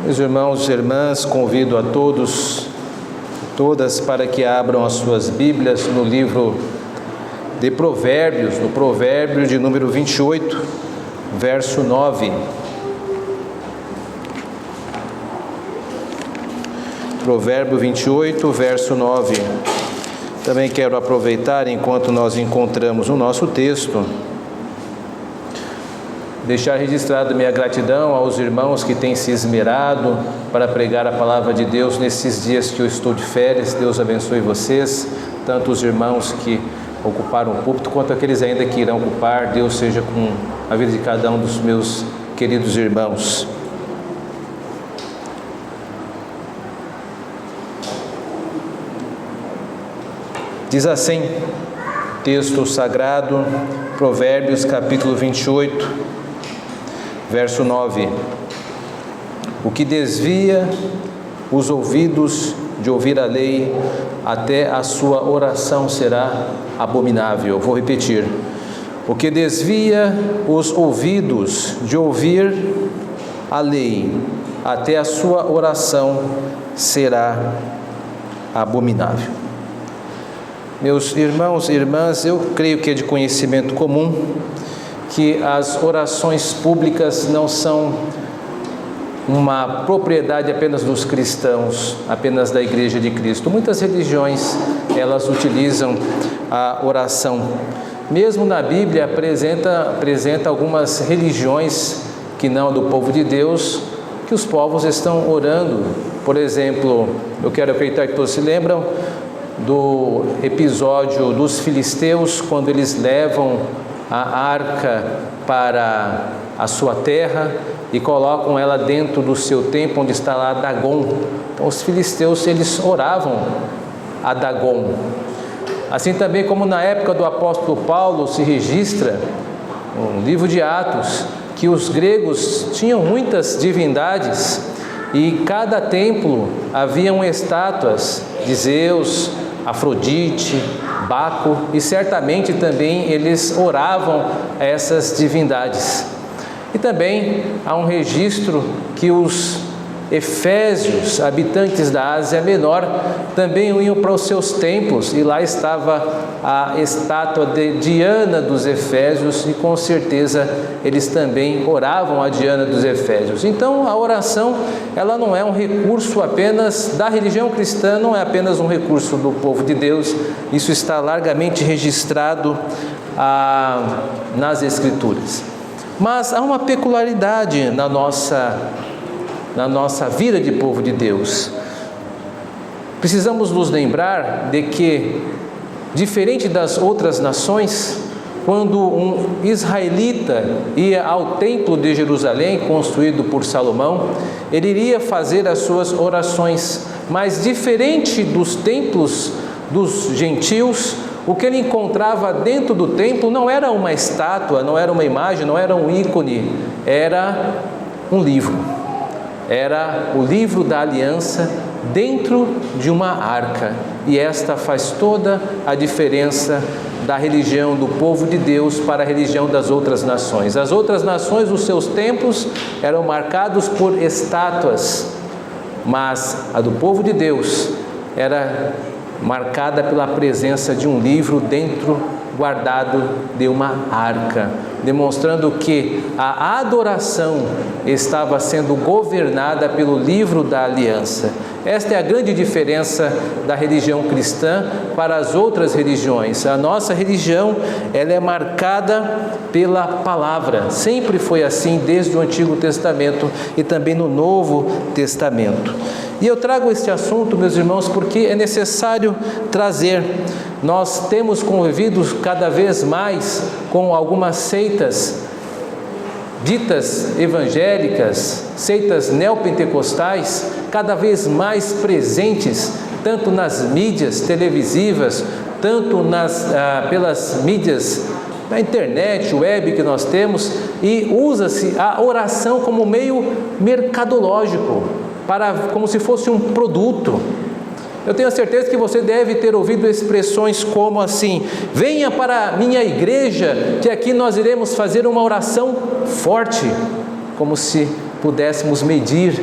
Meus irmãos e irmãs, convido a todos, todas, para que abram as suas Bíblias no livro de Provérbios, no provérbio de número 28, verso 9. Provérbio 28, verso 9. Também quero aproveitar, enquanto nós encontramos o nosso texto, deixar registrado minha gratidão aos irmãos que têm se esmerado para pregar a palavra de Deus nesses dias que eu estou de férias. Deus abençoe vocês, tanto os irmãos que ocuparam o púlpito, quanto aqueles ainda que irão ocupar. Deus seja com a vida de cada um dos meus queridos irmãos. Diz assim, texto sagrado, Provérbios capítulo 28, verso 9: o que desvia os ouvidos de ouvir a lei, até a sua oração será abominável. Vou repetir: o que desvia os ouvidos de ouvir a lei, até a sua oração será abominável. Meus irmãos e irmãs, eu creio que é de conhecimento comum que as orações públicas não são uma propriedade apenas dos cristãos, apenas da Igreja de Cristo. Muitas religiões, elas utilizam a oração. Mesmo na Bíblia apresenta algumas religiões que não do povo de Deus, que os povos estão orando. Por exemplo, eu quero acreditar que todos se lembram do episódio dos filisteus, quando eles levam a arca para a sua terra e colocam ela dentro do seu templo, onde está lá Dagon. Então os filisteus, eles oravam a Dagon. Assim também como na época do apóstolo Paulo se registra no livro de Atos, que os gregos tinham muitas divindades e cada templo haviam estátuas de Zeus, Afrodite, Baco, e certamente também eles oravam a essas divindades. E também há um registro que os efésios, habitantes da Ásia Menor, também iam para os seus templos, e lá estava a estátua de Diana dos Efésios, e com certeza eles também oravam a Diana dos Efésios. Então a oração, ela não é um recurso apenas da religião cristã, não é apenas um recurso do povo de Deus. Isso está largamente registrado nas Escrituras. Mas há uma peculiaridade na nossa vida de povo de Deus. Precisamos nos lembrar de que, diferente das outras nações, quando um israelita ia ao templo de Jerusalém, construído por Salomão, ele iria fazer as suas orações, mas diferente dos templos dos gentios, o que ele encontrava dentro do templo não era uma estátua, não era uma imagem, não era um ícone, era um livro. Era o livro da aliança dentro de uma arca. E esta faz toda a diferença da religião do povo de Deus para a religião das outras nações. As outras nações, os seus templos eram marcados por estátuas, mas a do povo de Deus era marcada pela presença de um livro guardado de uma arca, demonstrando que a adoração estava sendo governada pelo livro da aliança. Esta é a grande diferença da religião cristã para as outras religiões. A nossa religião, ela é marcada pela palavra. Sempre foi assim desde o Antigo Testamento e também no Novo Testamento. E eu trago este assunto, meus irmãos, porque é necessário trazer. Nós temos convivido cada vez mais com algumas seitas ditas evangélicas, seitas neopentecostais, cada vez mais presentes, tanto nas mídias televisivas, tanto pelas mídias da internet, web que nós temos, e usa-se a oração como meio mercadológico, como se fosse um produto. Eu tenho certeza que você deve ter ouvido expressões como assim: venha para a minha igreja, que aqui nós iremos fazer uma oração forte, como se pudéssemos medir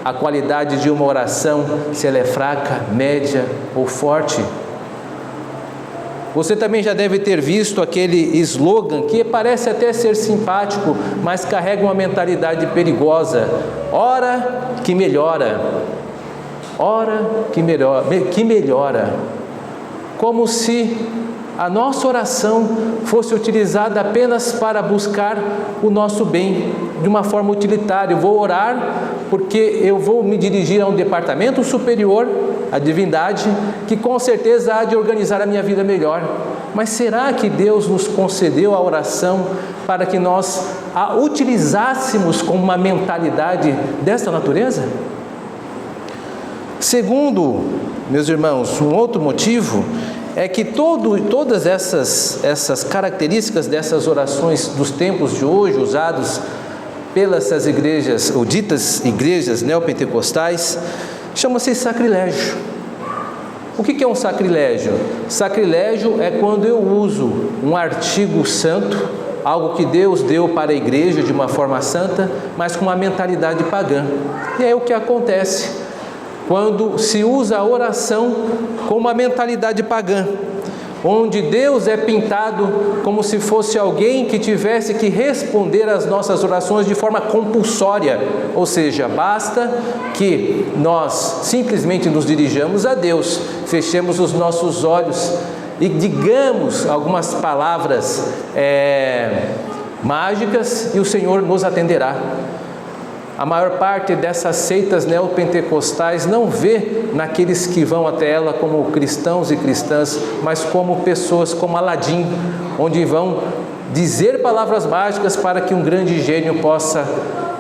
a qualidade de uma oração, se ela é fraca, média ou forte. Você também já deve ter visto aquele slogan que parece até ser simpático, mas carrega uma mentalidade perigosa: ora que melhora, ora que melhora. Como se a nossa oração fosse utilizada apenas para buscar o nosso bem, de uma forma utilitária. Eu vou orar porque eu vou me dirigir a um departamento superior, a divindade, que com certeza há de organizar a minha vida melhor. Mas será que Deus nos concedeu a oração para que nós a utilizássemos com uma mentalidade dessa natureza? Segundo, meus irmãos, um outro motivo é que todas essas características dessas orações dos tempos de hoje, usados pelas igrejas, ou ditas igrejas neopentecostais, chama-se sacrilégio. O que é um sacrilégio? Sacrilégio é quando eu uso um artigo santo, algo que Deus deu para a igreja de uma forma santa, mas com uma mentalidade pagã. E é o que acontece quando se usa a oração com uma mentalidade pagã, onde Deus é pintado como se fosse alguém que tivesse que responder às nossas orações de forma compulsória, ou seja, basta que nós simplesmente nos dirijamos a Deus, fechemos os nossos olhos e digamos algumas palavras mágicas e o Senhor nos atenderá. A maior parte dessas seitas neopentecostais não vê naqueles que vão até ela como cristãos e cristãs, mas como pessoas como Aladim, onde vão dizer palavras mágicas para que um grande gênio possa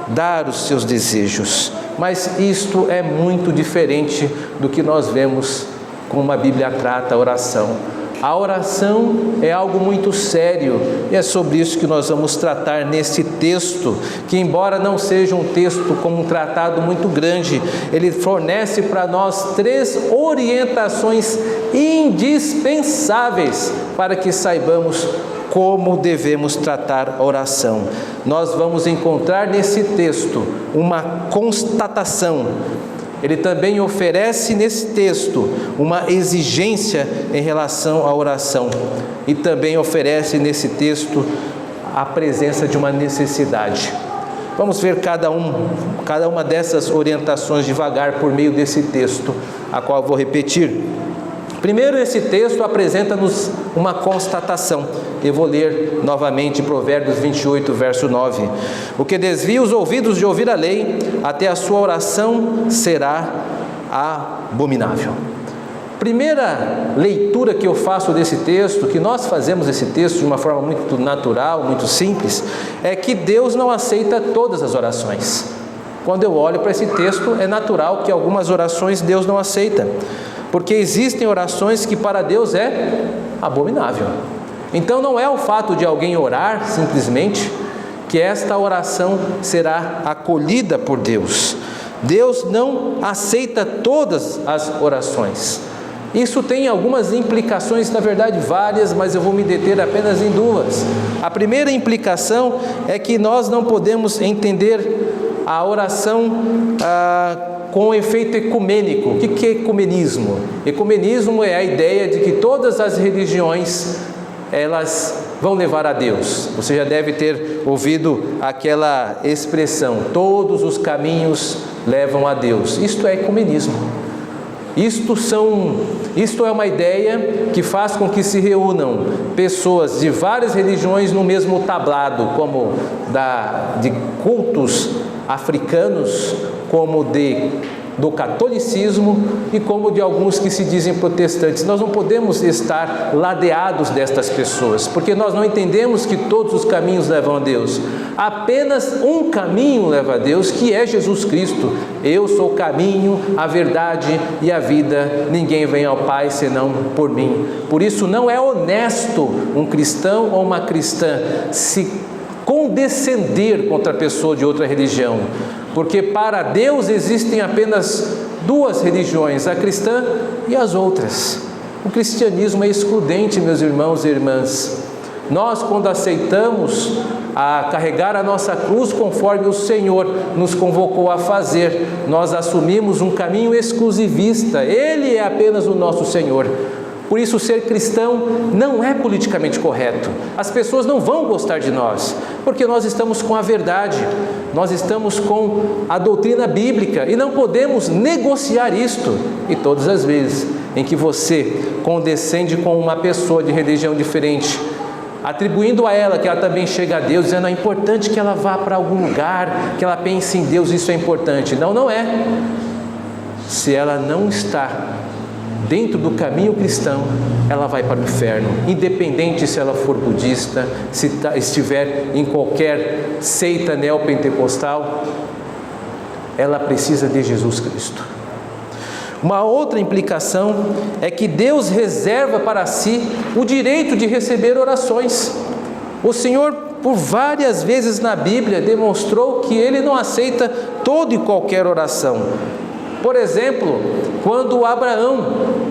dar os seus desejos. Mas isto é muito diferente do que nós vemos como a Bíblia trata a oração. A oração é algo muito sério e é sobre isso que nós vamos tratar nesse texto, que embora não seja um texto como um tratado muito grande, ele fornece para nós 3 orientações indispensáveis para que saibamos como devemos tratar a oração. Nós vamos encontrar nesse texto uma constatação. Ele também oferece nesse texto uma exigência em relação à oração e também oferece nesse texto a presença de uma necessidade. Vamos ver cada uma dessas orientações devagar por meio desse texto, a qual eu vou repetir. Primeiro, esse texto apresenta-nos uma constatação. Eu vou ler novamente Provérbios 28, verso 9. O que desvia os ouvidos de ouvir a lei, até a sua oração será abominável. Primeira leitura que eu faço desse texto, que nós fazemos esse texto de uma forma muito natural, muito simples, é que Deus não aceita todas as orações. Quando eu olho para esse texto, é natural que algumas orações Deus não aceita, porque existem orações que para Deus é abominável. Então não é o fato de alguém orar simplesmente que esta oração será acolhida por Deus. Deus não aceita todas as orações. Isso tem algumas implicações, na verdade várias, mas eu vou me deter apenas em 2. A primeira implicação é que nós não podemos entender a oração com efeito ecumênico. O que é ecumenismo? Ecumenismo é a ideia de que todas as religiões elas vão levar a Deus. Você já deve ter ouvido aquela expressão: todos os caminhos levam a Deus. Isto é ecumenismo. Isto é uma ideia que faz com que se reúnam pessoas de várias religiões no mesmo tablado, como de cultos africanos, como do catolicismo e como de alguns que se dizem protestantes. Nós não podemos estar ladeados destas pessoas, porque nós não entendemos que todos os caminhos levam a Deus. Apenas um caminho leva a Deus, que é Jesus Cristo. Eu sou o caminho, a verdade e a vida. Ninguém vem ao Pai senão por mim. Por isso não é honesto um cristão ou uma cristã se condescender contra a pessoa de outra religião, porque para Deus existem apenas 2 religiões, a cristã e as outras. O cristianismo é excludente, meus irmãos e irmãs. Nós, quando aceitamos a carregar a nossa cruz conforme o Senhor nos convocou a fazer, nós assumimos um caminho exclusivista. Ele é apenas o nosso Senhor. Por isso, ser cristão não é politicamente correto. As pessoas não vão gostar de nós, porque nós estamos com a verdade, nós estamos com a doutrina bíblica e não podemos negociar isto. E todas as vezes em que você condescende com uma pessoa de religião diferente, atribuindo a ela que ela também chega a Deus, dizendo: é importante que ela vá para algum lugar, que ela pense em Deus, isso é importante. Não, não é. Se ela não está dentro do caminho cristão, ela vai para o inferno, independente se ela for budista, se estiver em qualquer seita neopentecostal, ela precisa de Jesus Cristo. Uma outra implicação é que Deus reserva para si o direito de receber orações. O Senhor, por várias vezes na Bíblia, demonstrou que Ele não aceita toda e qualquer oração. Por exemplo, quando Abraão,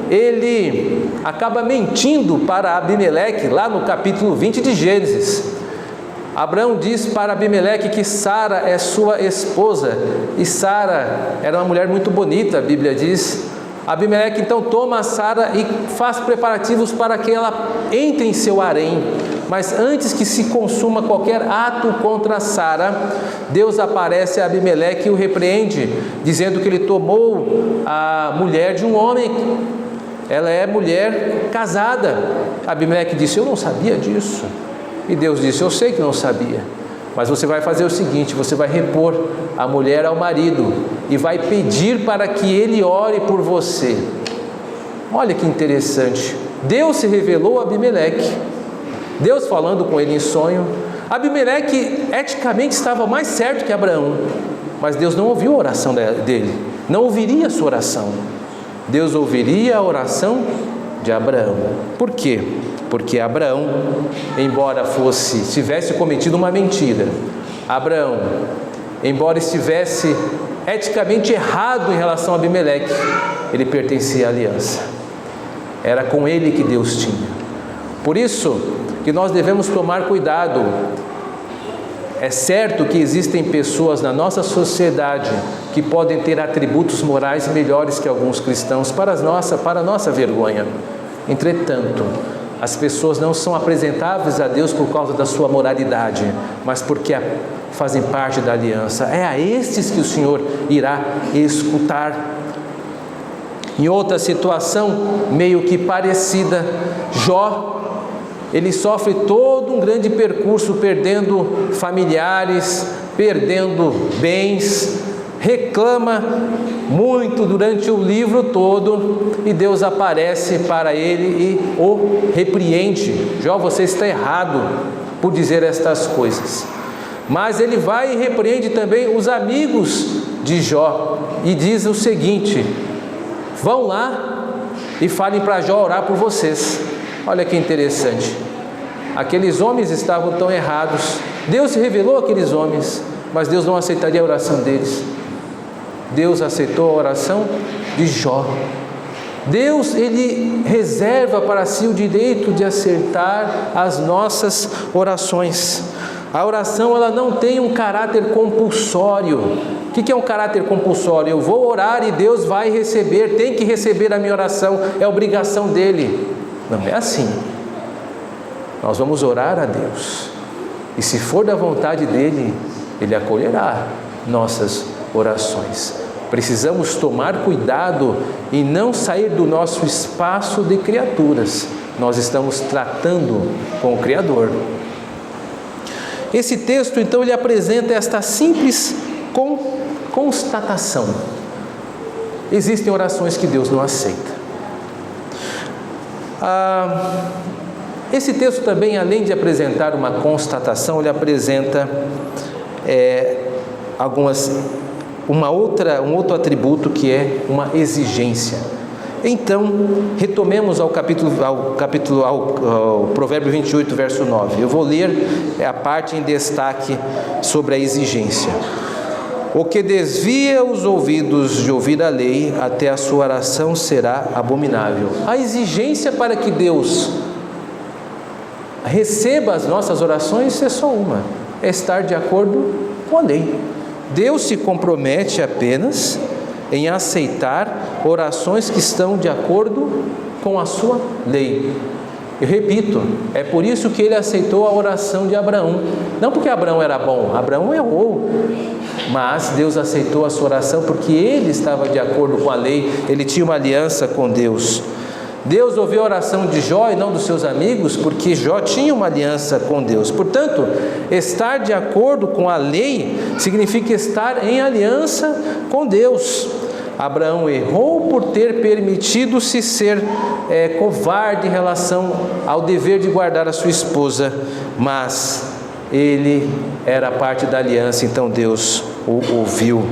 ele acaba mentindo para Abimeleque, lá no capítulo 20 de Gênesis. Abraão diz para Abimeleque que Sara é sua esposa, e Sara era uma mulher muito bonita, a Bíblia diz. Abimeleque então toma a Sara e faz preparativos para que ela entre em seu harém. Mas antes que se consuma qualquer ato contra Sara, Deus aparece a Abimeleque e o repreende, dizendo que ele tomou a mulher de um homem. Ela é mulher casada. Abimeleque disse: eu não sabia disso. E Deus disse: eu sei que não sabia, mas você vai fazer o seguinte, você vai repor a mulher ao marido e vai pedir para que ele ore por você. Olha que interessante. Deus se revelou a Abimeleque, Deus falando com ele em sonho. Abimeleque eticamente estava mais certo que Abraão, mas Deus não ouviu a oração dele, não ouviria a sua oração. Deus ouviria a oração de Abraão. Por quê? Porque Abraão, embora tivesse cometido uma mentira, Abraão, embora estivesse eticamente errado em relação a Abimeleque, ele pertencia à aliança. Era com ele que Deus tinha. Por isso que nós devemos tomar cuidado. É certo que existem pessoas na nossa sociedade que podem ter atributos morais melhores que alguns cristãos, para a nossa vergonha. Entretanto, as pessoas não são apresentáveis a Deus por causa da sua moralidade, mas porque fazem parte da aliança. É a estes que o Senhor irá escutar. Em outra situação meio que parecida, Jó, ele sofre todo um grande percurso, perdendo familiares, perdendo bens, reclama muito durante o livro todo, e Deus aparece para ele e o repreende. Jó, você está errado por dizer estas coisas. Mas ele vai e repreende também os amigos de Jó e diz o seguinte: vão lá e falem para Jó orar por vocês. Olha que interessante. Aqueles homens estavam tão errados. Deus se revelou àqueles homens, mas Deus não aceitaria a oração deles. Deus aceitou a oração de Jó. Deus, ele reserva para si o direito de acertar as nossas orações. A oração, ela não tem um caráter compulsório. O que é um caráter compulsório? Eu vou orar e Deus vai receber, tem que receber a minha oração, é obrigação dele. Não é assim. Nós vamos orar a Deus, e se for da vontade dele, ele acolherá nossas orações. Precisamos tomar cuidado e não sair do nosso espaço de criaturas. Nós estamos tratando com o Criador. Esse texto, então, ele apresenta esta simples constatação: existem orações que Deus não aceita. Esse texto também, além de apresentar uma constatação, ele apresenta um outro atributo, que é uma exigência. Então, retomemos ao Provérbio 28, verso 9. Eu vou ler a parte em destaque sobre a exigência. O que desvia os ouvidos de ouvir a lei, até a sua oração será abominável. A exigência para que Deus receba as nossas orações é só uma: é estar de acordo com a lei. Deus se compromete apenas em aceitar orações que estão de acordo com a sua lei. Eu repito, é por isso que ele aceitou a oração de Abraão. Não porque Abraão era bom, Abraão errou, mas Deus aceitou a sua oração porque ele estava de acordo com a lei, ele tinha uma aliança com Deus. Deus ouviu a oração de Jó e não dos seus amigos, porque Jó tinha uma aliança com Deus. Portanto, estar de acordo com a lei significa estar em aliança com Deus. Abraão errou por ter permitido-se ser covarde em relação ao dever de guardar a sua esposa, mas ele era parte da aliança, então Deus o ouviu.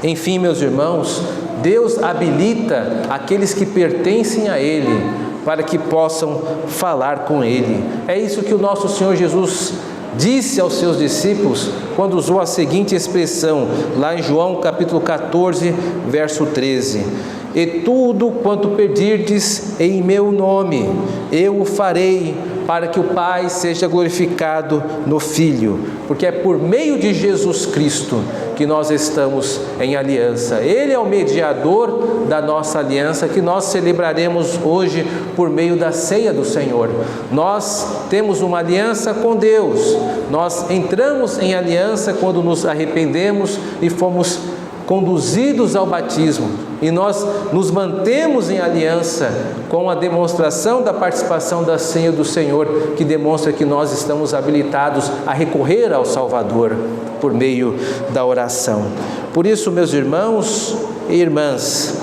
Enfim, meus irmãos, Deus habilita aqueles que pertencem a Ele para que possam falar com Ele. É isso que o nosso Senhor Jesus disse aos seus discípulos quando usou a seguinte expressão, lá em João capítulo 14, verso 13: e tudo quanto pedirdes em meu nome, eu o farei, para que o Pai seja glorificado no Filho, porque é por meio de Jesus Cristo que nós estamos em aliança. Ele é o mediador da nossa aliança, que nós celebraremos hoje por meio da ceia do Senhor. Nós temos uma aliança com Deus, nós entramos em aliança quando nos arrependemos e fomos conduzidos ao batismo, e nós nos mantemos em aliança com a demonstração da participação da ceia do Senhor, que demonstra que nós estamos habilitados a recorrer ao Salvador por meio da oração. Por isso, meus irmãos e irmãs,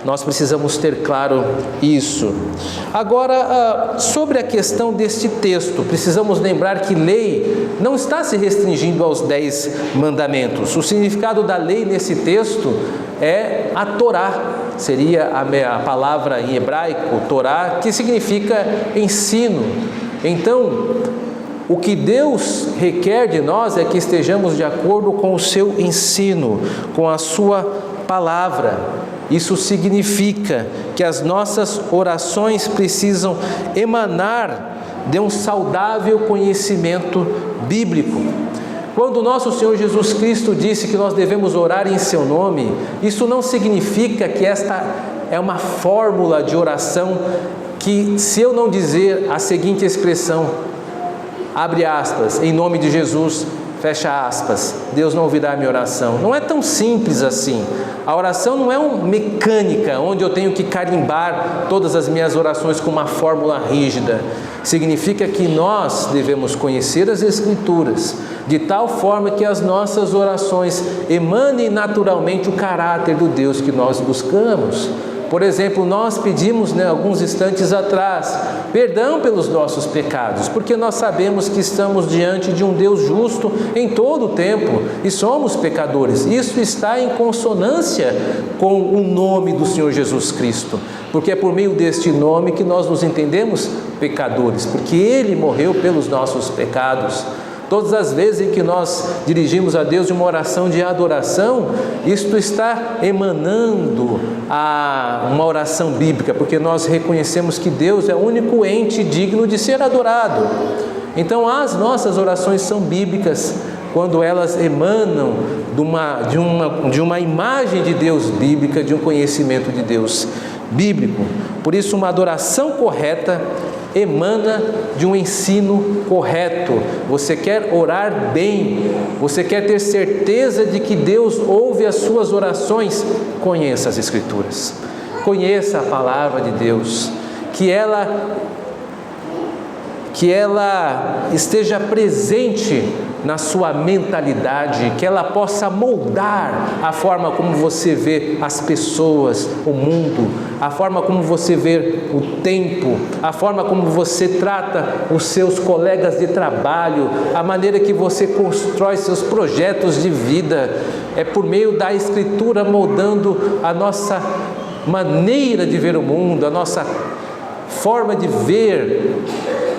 nós precisamos ter claro isso. Agora, sobre a questão deste texto, precisamos lembrar que lei não está se restringindo aos 10 mandamentos. O significado da lei nesse texto é a Torá, seria a palavra em hebraico, Torá, que significa ensino. Então, o que Deus requer de nós é que estejamos de acordo com o seu ensino, com a sua palavra. Isso significa que as nossas orações precisam emanar de um saudável conhecimento bíblico. Quando o nosso Senhor Jesus Cristo disse que nós devemos orar em seu nome, isso não significa que esta é uma fórmula de oração que, se eu não dizer a seguinte expressão, abre aspas, em nome de Jesus, fecha aspas, Deus não ouvirá a minha oração. Não é tão simples assim. A oração não é uma mecânica, onde eu tenho que carimbar todas as minhas orações com uma fórmula rígida. Significa que nós devemos conhecer as Escrituras, de tal forma que as nossas orações emanem naturalmente o caráter do Deus que nós buscamos. Por exemplo, nós pedimos, alguns instantes atrás, perdão pelos nossos pecados, porque nós sabemos que estamos diante de um Deus justo em todo o tempo e somos pecadores. Isso está em consonância com o nome do Senhor Jesus Cristo, porque é por meio deste nome que nós nos entendemos pecadores, porque Ele morreu pelos nossos pecados. Todas as vezes em que nós dirigimos a Deus uma oração de adoração, isto está emanando a uma oração bíblica, porque nós reconhecemos que Deus é o único ente digno de ser adorado. Então, as nossas orações são bíblicas quando elas emanam de uma imagem de Deus bíblica, de um conhecimento de Deus bíblico. Por isso, uma adoração correta emana de um ensino correto. Você quer orar bem, você quer ter certeza de que Deus ouve as suas orações, conheça as Escrituras, conheça a palavra de Deus, que ela esteja presente na sua mentalidade, que ela possa moldar a forma como você vê as pessoas, o mundo, a forma como você vê o tempo, a forma como você trata os seus colegas de trabalho, a maneira que você constrói seus projetos de vida. É por meio da Escritura moldando a nossa maneira de ver o mundo, a nossa forma de ver,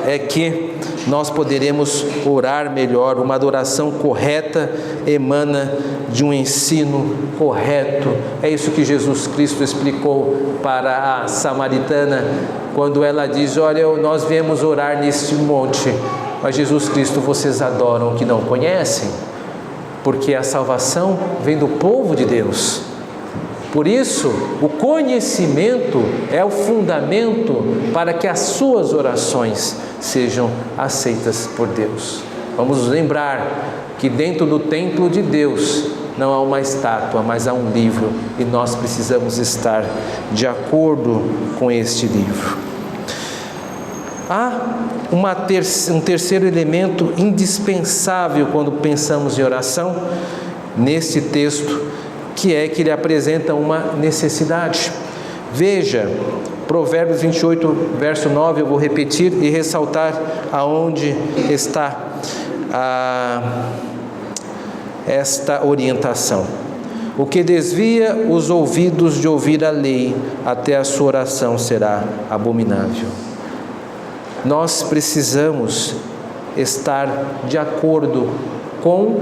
é que nós poderemos orar melhor. Uma adoração correta emana de um ensino correto. É isso que Jesus Cristo explicou para a samaritana, quando ela diz: olha, nós viemos orar neste monte, mas Jesus Cristo, vocês adoram o que não conhecem, porque a salvação vem do povo de Deus. Por isso, o conhecimento é o fundamento para que as suas orações sejam aceitas por Deus. Vamos lembrar que dentro do templo de Deus não há uma estátua, mas há um livro, e nós precisamos estar de acordo com este livro. Há um terceiro elemento indispensável quando pensamos em oração neste texto, que é que ele apresenta uma necessidade. Veja, Provérbios 28, verso 9, eu vou repetir e ressaltar aonde está esta orientação. O que desvia os ouvidos de ouvir a lei, até a sua oração será abominável. Nós precisamos estar de acordo com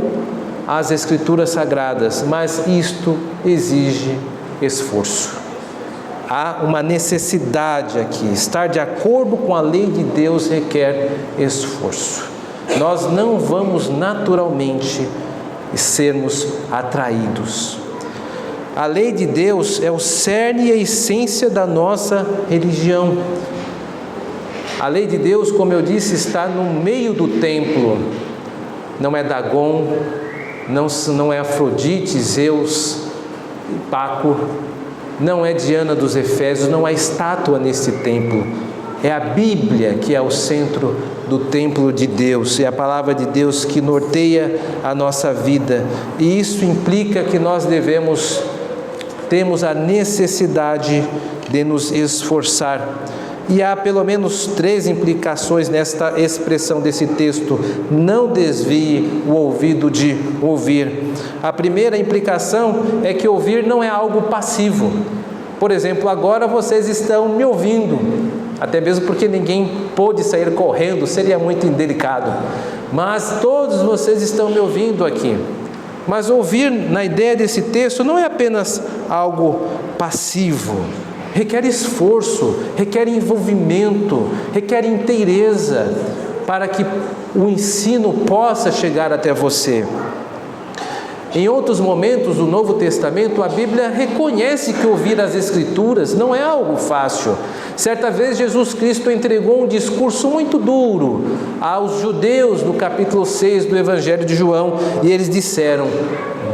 as Escrituras Sagradas, mas isto exige esforço. Há uma necessidade aqui. Estar de acordo com a lei de Deus requer esforço. Nós não vamos naturalmente sermos atraídos. A lei de Deus é o cerne e a essência da nossa religião. A lei de Deus, como eu disse, está no meio do templo. Não é Dagon, não é Afrodite, Zeus, Baco, não é Diana dos Efésios, não há estátua nesse templo. É a Bíblia que é o centro do templo de Deus, é a palavra de Deus que norteia a nossa vida, e isso implica que nós temos a necessidade de nos esforçar. E há pelo menos 3 implicações nesta expressão desse texto: não desvie o ouvido de ouvir. A primeira implicação é que ouvir não é algo passivo. Por exemplo, agora vocês estão me ouvindo, até mesmo porque ninguém pôde sair correndo, seria muito indelicado, mas todos vocês estão me ouvindo aqui. Mas ouvir, na ideia desse texto, não é apenas algo passivo. Requer esforço, requer envolvimento, requer inteireza para que o ensino possa chegar até você. Em outros momentos do Novo Testamento, a Bíblia reconhece que ouvir as Escrituras não é algo fácil. Certa vez, Jesus Cristo entregou um discurso muito duro aos judeus no capítulo 6 do Evangelho de João, e eles disseram: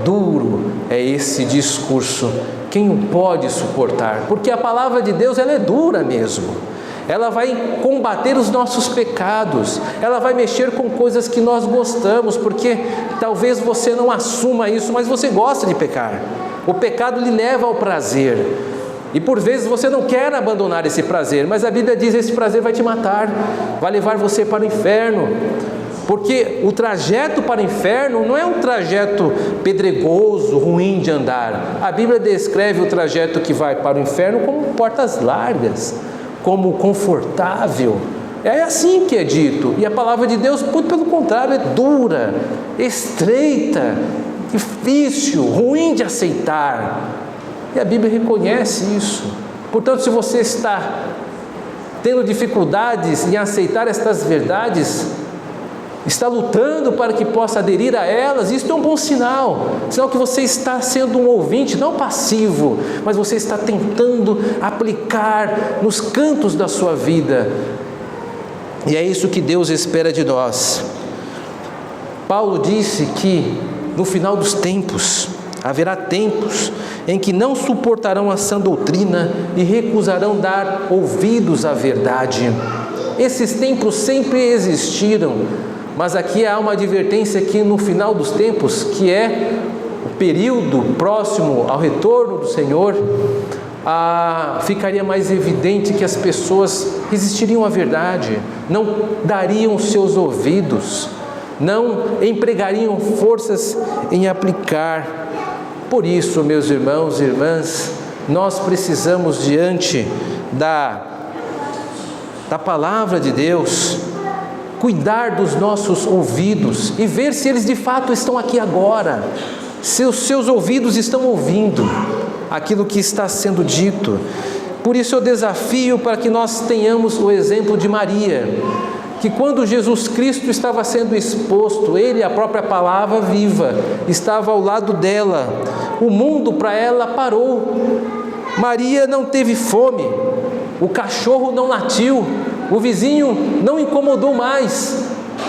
duro é esse discurso, quem o pode suportar? Porque a palavra de Deus, ela é dura mesmo. Ela vai combater os nossos pecados, ela vai mexer com coisas que nós gostamos, porque talvez você não assuma isso, mas você gosta de pecar. O pecado lhe leva ao prazer, e por vezes você não quer abandonar esse prazer, mas a Bíblia diz: esse prazer vai te matar, vai levar você para o inferno. Porque o trajeto para o inferno não é um trajeto pedregoso, ruim de andar. A Bíblia descreve o trajeto que vai para o inferno como portas largas, como confortável. É assim que é dito. E a palavra de Deus, muito pelo contrário, é dura, estreita, difícil, ruim de aceitar. E a Bíblia reconhece isso. Portanto, se você está tendo dificuldades em aceitar estas verdades, está lutando para que possa aderir a elas, isso é um bom sinal. Sinal que você está sendo um ouvinte, não passivo, mas você está tentando aplicar nos cantos da sua vida. E é isso que Deus espera de nós. Paulo disse que no final dos tempos, haverá tempos em que não suportarão a sã doutrina e recusarão dar ouvidos à verdade. Esses tempos sempre existiram, mas aqui há uma advertência que no final dos tempos, que é o período próximo ao retorno do Senhor, ficaria mais evidente que as pessoas resistiriam à verdade, não dariam seus ouvidos, não empregariam forças em aplicar. Por isso, meus irmãos e irmãs, nós precisamos, diante da palavra de Deus, cuidar dos nossos ouvidos e ver se eles de fato estão aqui agora, se os seus ouvidos estão ouvindo aquilo que está sendo dito. Por isso eu desafio para que nós tenhamos o exemplo de Maria, que quando Jesus Cristo estava sendo exposto, Ele, a própria palavra viva, estava ao lado dela, o mundo para ela parou. Maria não teve fome, o cachorro não latiu, o vizinho não incomodou mais,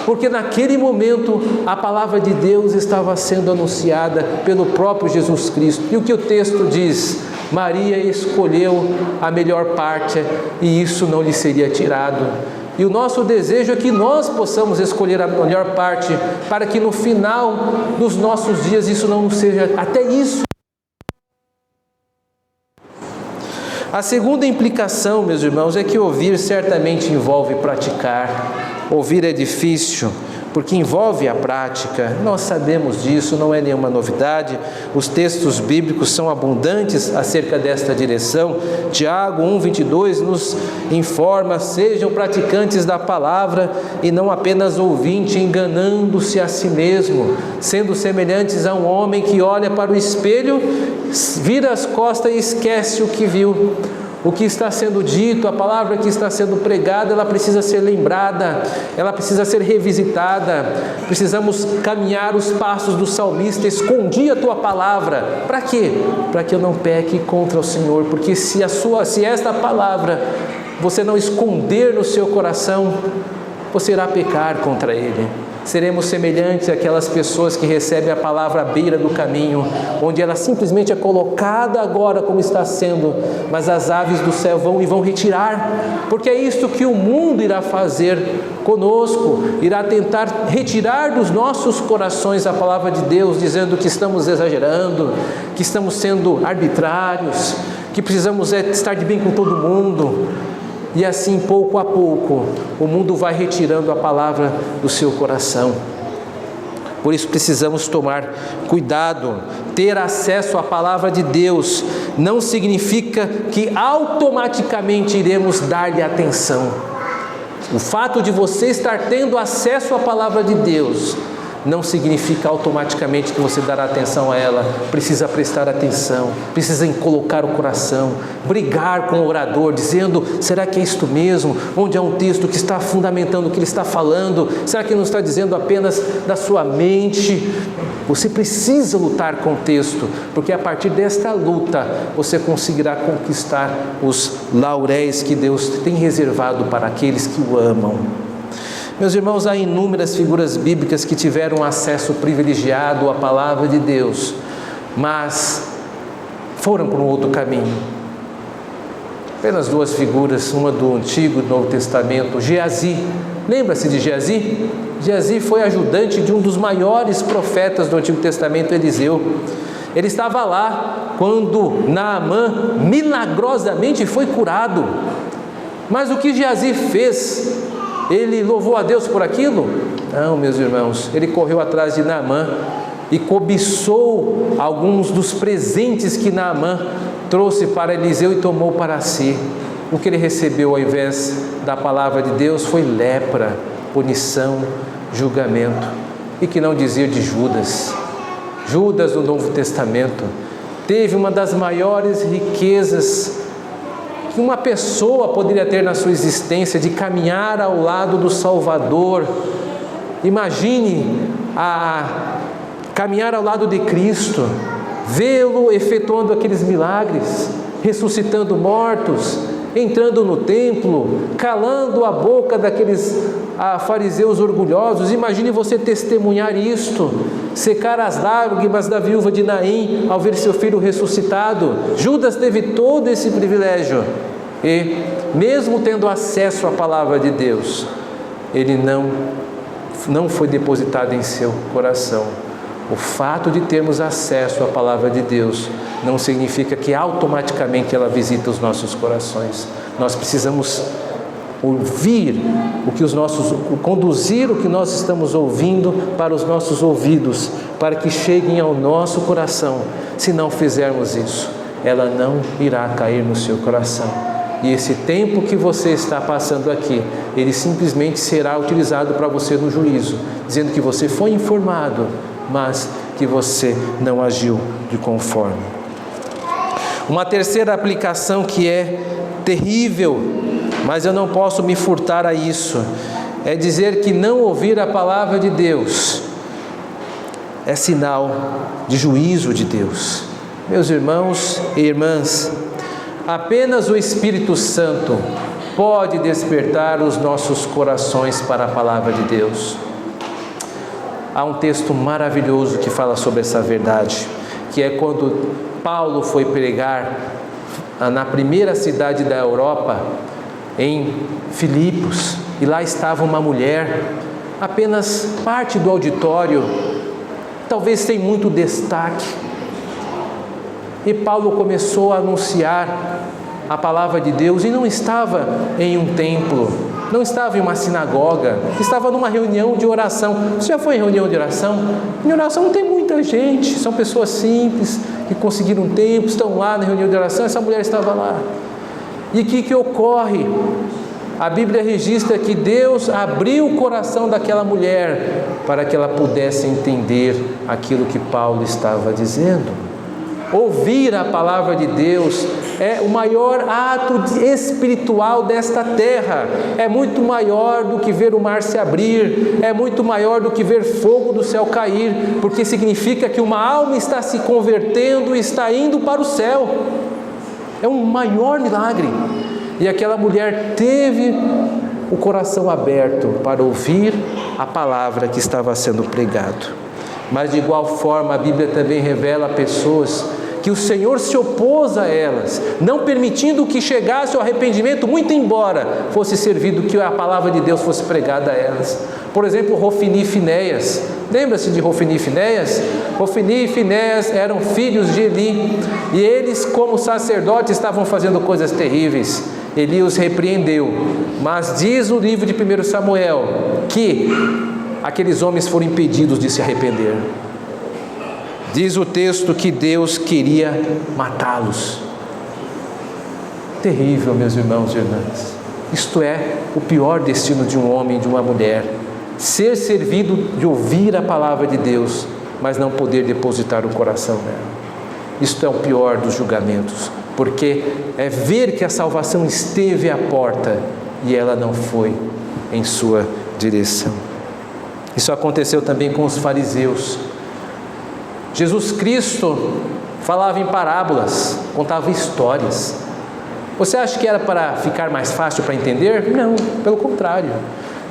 porque naquele momento a palavra de Deus estava sendo anunciada pelo próprio Jesus Cristo. E o que o texto diz? Maria escolheu a melhor parte e isso não lhe seria tirado. E o nosso desejo é que nós possamos escolher a melhor parte, para que no final dos nossos dias isso não seja até isso. A segunda implicação, meus irmãos, é que ouvir certamente envolve praticar. Ouvir é difícil, porque envolve a prática. Nós sabemos disso, não é nenhuma novidade. Os textos bíblicos são abundantes acerca desta direção. Tiago 1:22 nos informa: sejam praticantes da palavra e não apenas ouvintes, enganando-se a si mesmo, sendo semelhantes a um homem que olha para o espelho, vira as costas e esquece o que viu. O que está sendo dito, a palavra que está sendo pregada, ela precisa ser lembrada, ela precisa ser revisitada. Precisamos caminhar os passos do salmista: escondi a tua palavra. Para quê? Para que eu não peque contra o Senhor, porque se esta palavra você não esconder no seu coração, você irá pecar contra Ele. Seremos semelhantes àquelas pessoas que recebem a palavra à beira do caminho, onde ela simplesmente é colocada agora como está sendo, mas as aves do céu vão retirar, porque é isso que o mundo irá fazer conosco, irá tentar retirar dos nossos corações a palavra de Deus, dizendo que estamos exagerando, que estamos sendo arbitrários, que precisamos estar de bem com todo mundo. E assim, pouco a pouco, o mundo vai retirando a palavra do seu coração. Por isso precisamos tomar cuidado. Ter acesso à palavra de Deus não significa que automaticamente iremos dar-lhe atenção. O fato de você estar tendo acesso à palavra de Deus não significa automaticamente que você dará atenção a ela. Precisa prestar atenção, precisa colocar o coração, brigar com o orador, dizendo: será que é isto mesmo? Onde há um texto que está fundamentando o que ele está falando? Será que não está dizendo apenas da sua mente? Você precisa lutar com o texto, porque a partir desta luta você conseguirá conquistar os lauréis que Deus tem reservado para aqueles que o amam. Meus irmãos, há inúmeras figuras bíblicas que tiveram acesso privilegiado à palavra de Deus, mas foram por um outro caminho. Apenas duas figuras, uma do Antigo e do Novo Testamento. Geazi, lembra-se de Geazi? Geazi foi ajudante de um dos maiores profetas do Antigo Testamento, Eliseu. Ele estava lá quando Naamã milagrosamente foi curado. Mas o que Geazi fez? Ele louvou a Deus por aquilo? Não, meus irmãos, ele correu atrás de Naamã e cobiçou alguns dos presentes que Naamã trouxe para Eliseu e tomou para si. O que ele recebeu ao invés da palavra de Deus foi lepra, punição, julgamento. E que não dizer de Judas? Judas, no Novo Testamento, teve uma das maiores riquezas que uma pessoa poderia ter na sua existência, de caminhar ao lado do Salvador. Imagine caminhar ao lado de Cristo, vê-lo efetuando aqueles milagres, ressuscitando mortos, entrando no templo, calando a boca daqueles fariseus orgulhosos. Imagine você testemunhar isto, secar as lágrimas da viúva de Naim ao ver seu filho ressuscitado. Judas teve todo esse privilégio e, mesmo tendo acesso à palavra de Deus, ele não foi depositado em seu coração. O fato de termos acesso à palavra de Deus não significa que automaticamente ela visita os nossos corações. Nós precisamos ouvir conduzir o que nós estamos ouvindo para os nossos ouvidos, para que cheguem ao nosso coração. Se não fizermos isso, ela não irá cair no seu coração. E esse tempo que você está passando aqui, ele simplesmente será utilizado para você no juízo, dizendo que você foi informado, mas que você não agiu de conforme. Uma terceira aplicação que é terrível, mas eu não posso me furtar a isso, é dizer que não ouvir a palavra de Deus é sinal de juízo de Deus. Meus irmãos e irmãs, apenas o Espírito Santo pode despertar os nossos corações para a palavra de Deus. Há um texto maravilhoso que fala sobre essa verdade, que é quando Paulo foi pregar na primeira cidade da Europa, em Filipos, e lá estava uma mulher, apenas parte do auditório, talvez sem muito destaque. E Paulo começou a anunciar a palavra de Deus, e não estava em um templo, não estava em uma sinagoga, estava numa reunião de oração. Você já foi em reunião de oração? Em oração não tem muita gente, são pessoas simples, que conseguiram tempo, estão lá na reunião de oração. Essa mulher estava lá. E o que ocorre? A Bíblia registra que Deus abriu o coração daquela mulher para que ela pudesse entender aquilo que Paulo estava dizendo. Ouvir a palavra de Deus é o maior ato espiritual desta terra. É muito maior do que ver o mar se abrir, é muito maior do que ver fogo do céu cair, porque significa que uma alma está se convertendo e está indo para o céu. É um maior milagre. E aquela mulher teve o coração aberto para ouvir a palavra que estava sendo pregado. Mas de igual forma a Bíblia também revela pessoas que o Senhor se opôs a elas, não permitindo que chegasse o arrependimento, muito embora fosse servido que a palavra de Deus fosse pregada a elas. Por exemplo, Rofini e Finéias. Lembra-se de Rofini e Finéias? Rofini e Finéias eram filhos de Eli, e eles, como sacerdotes, estavam fazendo coisas terríveis. Eli os repreendeu, mas diz o livro de 1 Samuel que aqueles homens foram impedidos de se arrepender. Diz o texto que Deus queria matá-los. Terrível, meus irmãos e irmãs. Isto é o pior destino de um homem e de uma mulher. Ser servido de ouvir a palavra de Deus, mas não poder depositar o coração nela. Isto é o pior dos julgamentos, porque é ver que a salvação esteve à porta e ela não foi em sua direção. Isso aconteceu também com os fariseus. Jesus Cristo falava em parábolas, contava histórias. Você acha que era para ficar mais fácil para entender? Não, pelo contrário.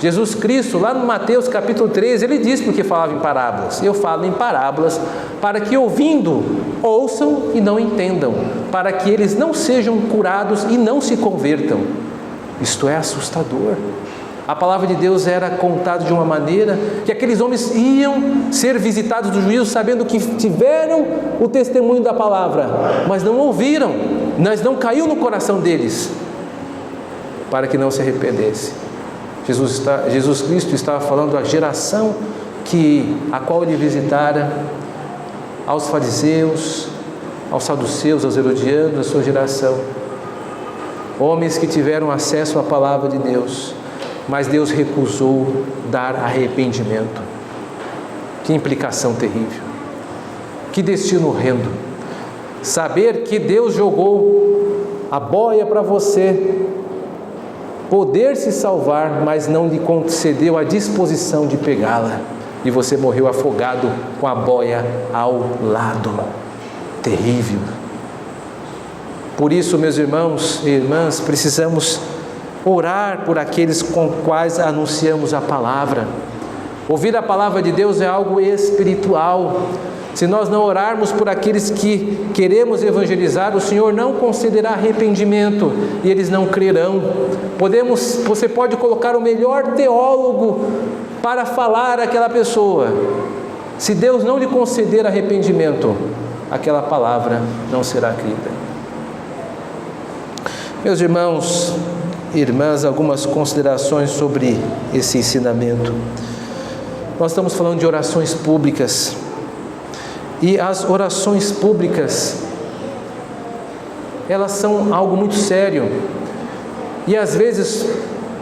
Jesus Cristo, lá no Mateus capítulo 13, ele diz porque falava em parábolas. Eu falo em parábolas para que ouvindo, ouçam e não entendam, para que eles não sejam curados e não se convertam. Isto é assustador. A palavra de Deus era contada de uma maneira que aqueles homens iam ser visitados do juízo sabendo que tiveram o testemunho da palavra, mas não ouviram, mas não caiu no coração deles, para que não se arrependesse. Jesus Cristo estava falando à geração a qual ele visitara, aos fariseus, aos saduceus, aos herodianos, a sua geração. Homens que tiveram acesso à palavra de Deus, mas Deus recusou dar arrependimento. Que implicação terrível, que destino horrendo. Saber que Deus jogou a boia para você poder se salvar, mas não lhe concedeu a disposição de pegá-la, e você morreu afogado com a boia ao lado. Terrível. Por isso, meus irmãos e irmãs, precisamos orar por aqueles com quais anunciamos a palavra. Ouvir a palavra de Deus é algo espiritual. Se nós não orarmos por aqueles que queremos evangelizar, o Senhor não concederá arrependimento e eles não crerão. Você pode colocar o melhor teólogo para falar àquela pessoa. Se Deus não lhe conceder arrependimento, aquela palavra não será crida. Meus irmãos e irmãs, algumas considerações sobre esse ensinamento. Nós estamos falando de orações públicas. E as orações públicas, elas são algo muito sério. E às vezes,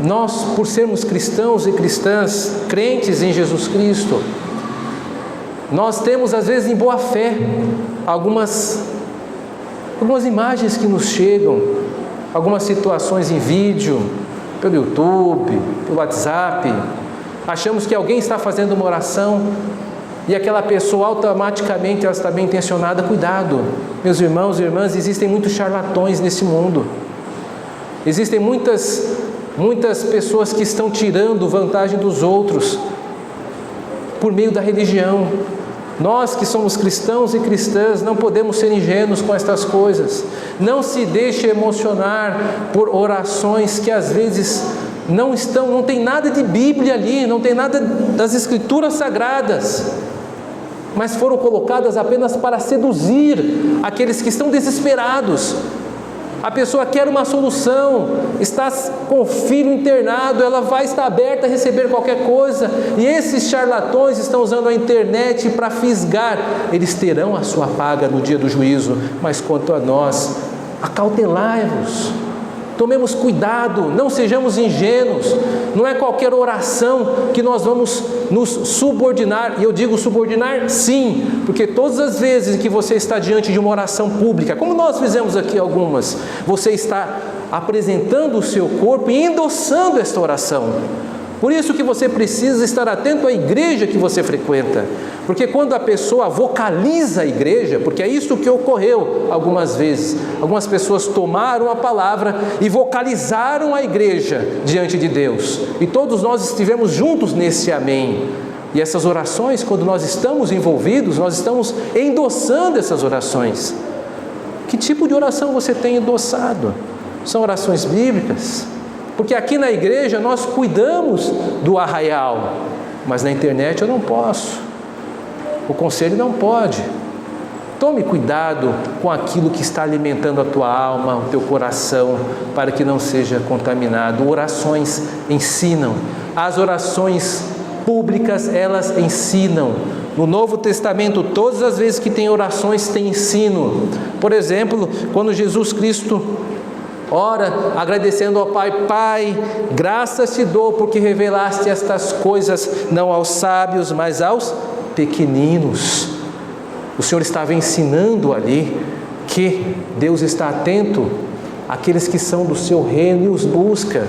nós, por sermos cristãos e cristãs, crentes em Jesus Cristo, nós temos às vezes em boa fé algumas imagens que nos chegam, algumas situações em vídeo, pelo YouTube, pelo WhatsApp. Achamos que alguém está fazendo uma oração e aquela pessoa automaticamente ela está bem intencionada. Cuidado, meus irmãos e irmãs, existem muitos charlatões nesse mundo. Existem muitas pessoas que estão tirando vantagem dos outros por meio da religião. Nós que somos cristãos e cristãs não podemos ser ingênuos com estas coisas. Não se deixe emocionar por orações que às vezes não tem nada de Bíblia ali, não tem nada das Escrituras Sagradas, mas foram colocadas apenas para seduzir aqueles que estão desesperados. A pessoa quer uma solução, está com o filho internado, ela vai estar aberta a receber qualquer coisa, e esses charlatões estão usando a internet para fisgar. Eles terão a sua paga no dia do juízo, mas quanto a nós, acautelai-vos, tomemos cuidado, não sejamos ingênuos. Não é qualquer oração que nós vamos nos subordinar, e eu digo subordinar sim, porque todas as vezes que você está diante de uma oração pública, como nós fizemos aqui algumas, você está apresentando o seu corpo e endossando esta oração. Por isso que você precisa estar atento à igreja que você frequenta, porque quando a pessoa vocaliza a igreja, porque é isso que ocorreu algumas vezes, algumas pessoas tomaram a palavra e vocalizaram a igreja diante de Deus, e todos nós estivemos juntos nesse amém. E essas orações, quando nós estamos envolvidos, nós estamos endossando essas orações. Que tipo de oração você tem endossado? São orações bíblicas? Porque aqui na igreja nós cuidamos do arraial, mas na internet eu não posso, o conselho não pode. Tome cuidado com aquilo que está alimentando a tua alma, o teu coração, para que não seja contaminado. Orações ensinam, as orações públicas elas ensinam. No Novo Testamento, todas as vezes que tem orações tem ensino. Por exemplo, quando Jesus Cristo ora agradecendo ao Pai: Pai, graças te dou porque revelaste estas coisas não aos sábios, mas aos pequeninos. O Senhor estava ensinando ali que Deus está atento àqueles que são do seu reino e os busca.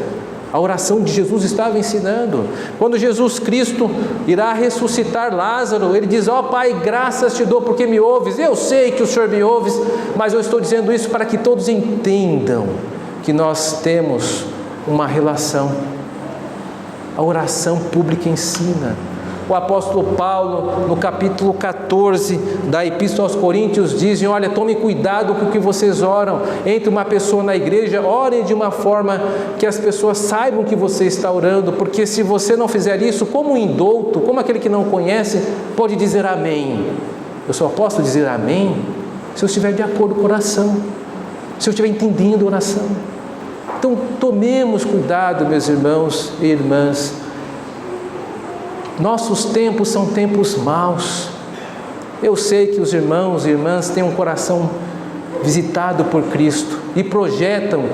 A oração de Jesus estava ensinando. Quando Jesus Cristo irá ressuscitar Lázaro, ele diz: ó Pai, graças te dou porque me ouves. Eu sei que o Senhor me ouves, mas eu estou dizendo isso para que todos entendam que nós temos uma relação. A oração pública ensina. O apóstolo Paulo, no capítulo 14 da Epístola aos Coríntios, diz: olha, tome cuidado com o que vocês oram. Entre uma pessoa na igreja, orem de uma forma que as pessoas saibam que você está orando, porque se você não fizer isso, como um indouto, como aquele que não conhece, pode dizer amém. Eu só posso dizer amém se eu estiver de acordo com a oração, se eu estiver entendendo a oração. Então, tomemos cuidado, meus irmãos e irmãs. Nossos tempos são tempos maus. Eu sei que os irmãos e irmãs têm um coração visitado por Cristo e projetam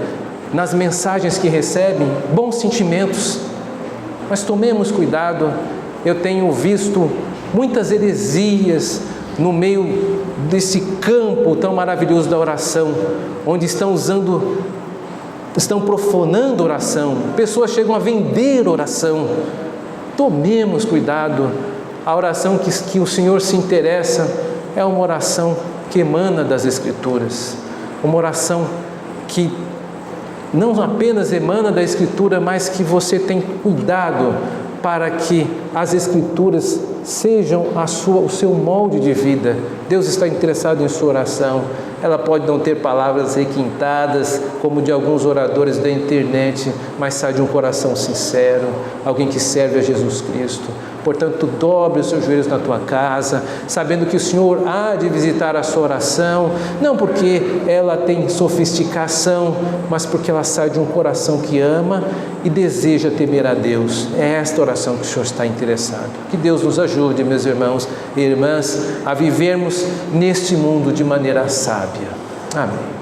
nas mensagens que recebem bons sentimentos, mas tomemos cuidado. Eu tenho visto muitas heresias no meio desse campo tão maravilhoso da oração, onde estão profanando oração, pessoas chegam a vender oração. Tomemos cuidado. A oração que o Senhor se interessa é uma oração que emana das Escrituras, uma oração que não apenas emana da Escritura, mas que você tem cuidado para que as Escrituras sejam o seu molde de vida. Deus está interessado em sua oração. Ela pode não ter palavras requintadas, como de alguns oradores da internet, mas sai de um coração sincero, alguém que serve a Jesus Cristo. Portanto, dobre os seus joelhos na tua casa, sabendo que o Senhor há de visitar a sua oração, não porque ela tem sofisticação, mas porque ela sai de um coração que ama e deseja temer a Deus. É esta oração que o Senhor está interessado. Que Deus nos ajude, meus irmãos e irmãs, a vivermos neste mundo de maneira sábia. Amém.